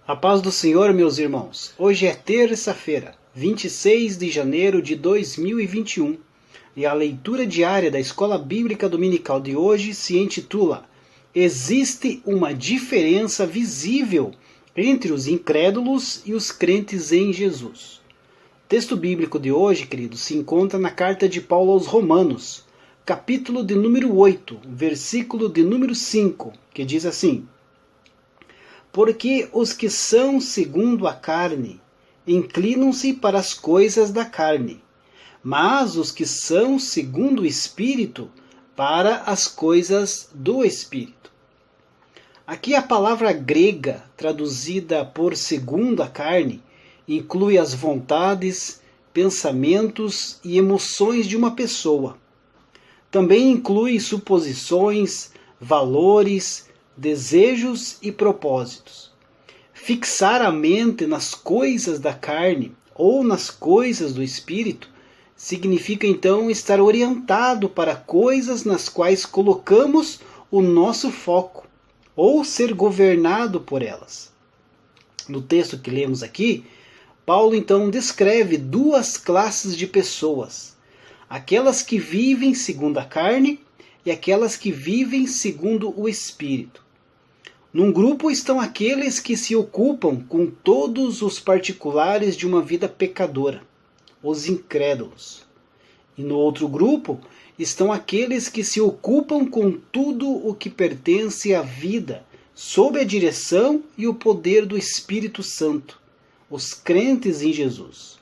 A paz do Senhor, meus irmãos. Hoje é terça-feira, 26 de janeiro de 2021, e a leitura diária da Escola Bíblica Dominical de hoje se intitula Existe uma diferença visível entre os incrédulos e os crentes em Jesus. O texto bíblico de hoje, queridos, se encontra na carta de Paulo aos Romanos, capítulo de número 8, versículo de número 5, que diz assim: Porque os que são segundo a carne inclinam-se para as coisas da carne, mas os que são segundo o Espírito para as coisas do Espírito. Aqui a palavra grega, traduzida por segundo a carne, inclui as vontades, pensamentos e emoções de uma pessoa. Também inclui suposições, valores, desejos e propósitos. Fixar a mente nas coisas da carne ou nas coisas do espírito significa então estar orientado para coisas nas quais colocamos o nosso foco ou ser governado por elas. No texto que lemos aqui, Paulo então descreve duas classes de pessoas: aquelas que vivem segundo a carne e aquelas que vivem segundo o espírito. Num grupo estão aqueles que se ocupam com todos os particulares de uma vida pecadora, os incrédulos. E no outro grupo estão aqueles que se ocupam com tudo o que pertence à vida, sob a direção e o poder do Espírito Santo, os crentes em Jesus.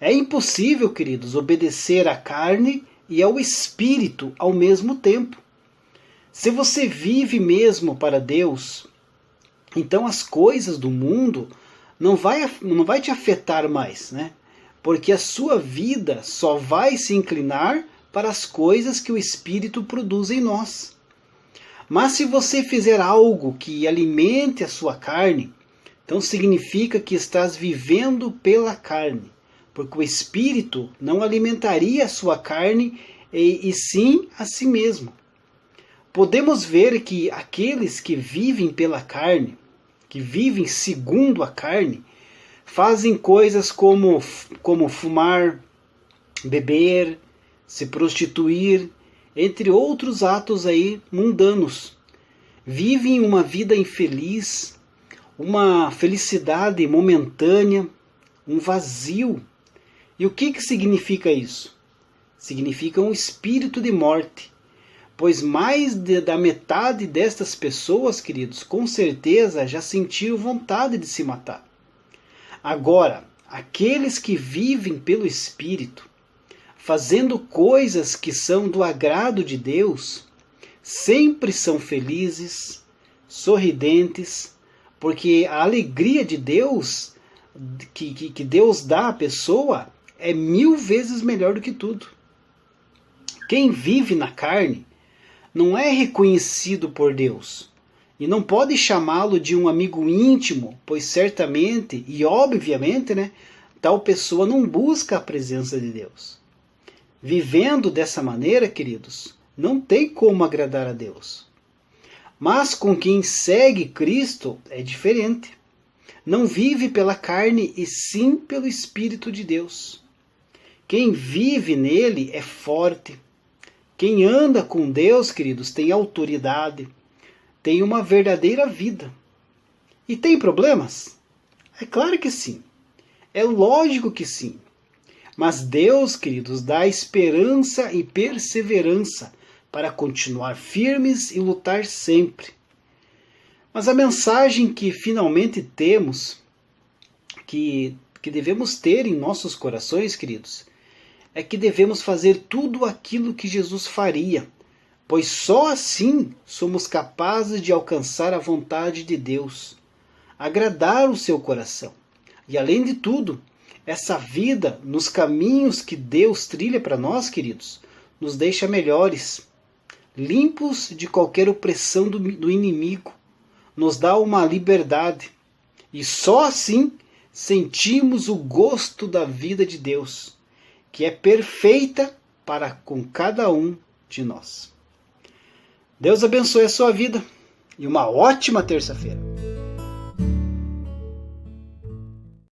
É impossível, queridos, obedecer à carne e ao Espírito ao mesmo tempo. Se você vive mesmo para Deus, então as coisas do mundo não vai te afetar mais, né? Porque a sua vida só vai se inclinar para as coisas que o Espírito produz em nós. Mas se você fizer algo que alimente a sua carne, então significa que estás vivendo pela carne, porque o Espírito não alimentaria a sua carne e sim a si mesmo. Podemos ver que aqueles que vivem pela carne, que vivem segundo a carne, fazem coisas como fumar, beber, se prostituir, entre outros atos aí mundanos. Vivem uma vida infeliz, uma felicidade momentânea, um vazio. E o que significa isso? Significa um espírito de morte. Pois mais da metade destas pessoas, queridos, com certeza já sentiram vontade de se matar. Agora, aqueles que vivem pelo Espírito, fazendo coisas que são do agrado de Deus, sempre são felizes, sorridentes, porque a alegria de Deus, que Deus dá à pessoa, é 1000 vezes melhor do que tudo. Quem vive na carne não é reconhecido por Deus e não pode chamá-lo de um amigo íntimo, pois certamente e obviamente, tal pessoa não busca a presença de Deus. Vivendo dessa maneira, queridos, não tem como agradar a Deus. Mas com quem segue Cristo é diferente. Não vive pela carne e sim pelo Espírito de Deus. Quem vive nele é forte. Quem anda com Deus, queridos, tem autoridade, tem uma verdadeira vida. E tem problemas? É claro que sim. É lógico que sim. Mas Deus, queridos, dá esperança e perseverança para continuar firmes e lutar sempre. Mas a mensagem que finalmente temos, que devemos ter em nossos corações, queridos, é que devemos fazer tudo aquilo que Jesus faria, pois só assim somos capazes de alcançar a vontade de Deus, agradar o seu coração. E além de tudo, essa vida nos caminhos que Deus trilha para nós, queridos, nos deixa melhores, limpos de qualquer opressão do inimigo, nos dá uma liberdade. E só assim sentimos o gosto da vida de Deus, que é perfeita para com cada um de nós. Deus abençoe a sua vida e uma ótima terça-feira.